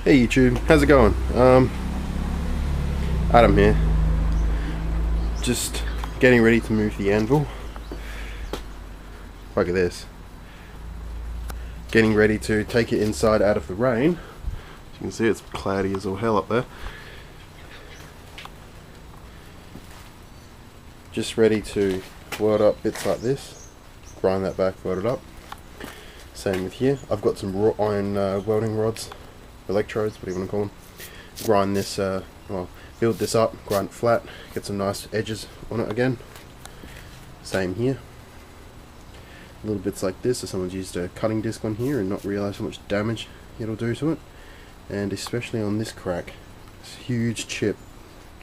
Hey YouTube, how's it going? Adam here. Just getting ready to move the anvil. Look at this. Getting ready to take it inside out of the rain. As you can see, it's cloudy as all hell up there. Just ready to weld up bits like this. Grind that back, weld it up. Same with here. I've got some raw iron welding rods. Electrodes, what do you want to call them? Grind this, well, build this up, grind it flat, get some nice edges on it again. Same here. Little bits like this, so someone's used a cutting disc on here and not realised how much damage it'll do to it. And especially on this crack, this huge chip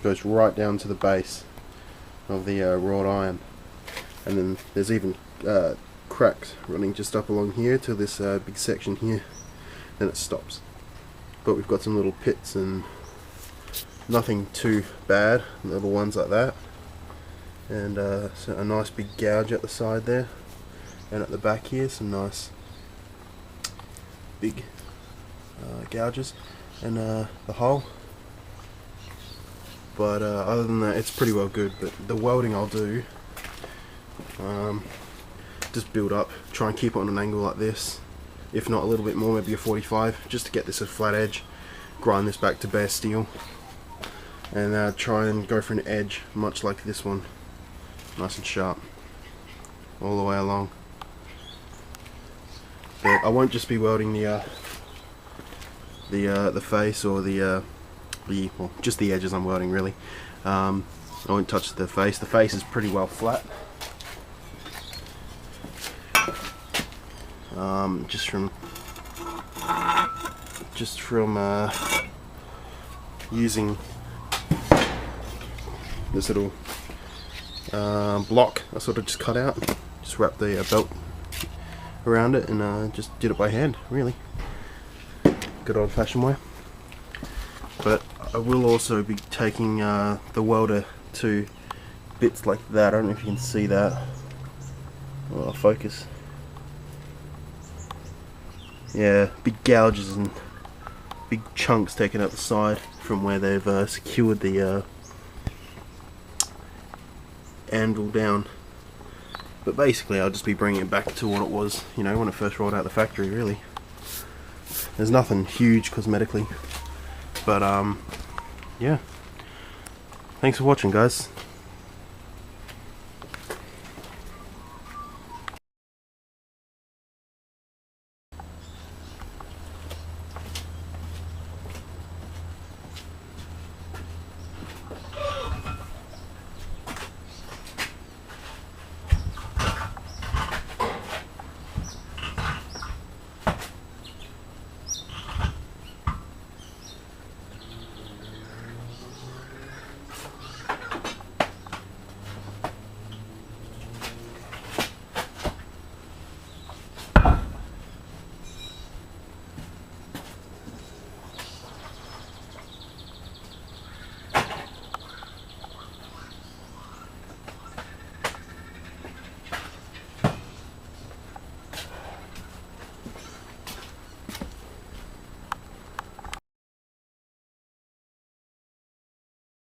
goes right down to the base of the wrought iron. And then there's even cracks running just up along here to this big section here. Then it stops. But we've got some little pits and nothing too bad, little ones like that, and so a nice big gouge at the side there, and at the back here some nice big gouges, and the hole. But other than that, it's pretty well good. But the welding I'll do, just build up, try and keep it on an angle like this. If not a little bit more, maybe a 45, just to get this a flat edge. Grind this back to bare steel, and try and go for an edge much like this one, nice and sharp all the way along. But I won't just be welding the face or well, just the edges I'm welding really. I won't touch the face. The face is pretty well flat. Just from using this little block I sort of just cut out, just wrapped the belt around it, and just did it by hand, really. Good old-fashioned way. But I will also be taking the welder to bits like that. I don't know if you can see that. Well, I'll focus. Yeah, big gouges and big chunks taken out the side from where they've secured the anvil down. But basically I'll just be bringing it back to what it was, you know, when it first rolled out the factory, really. There's nothing huge cosmetically, but yeah. Thanks for watching, guys.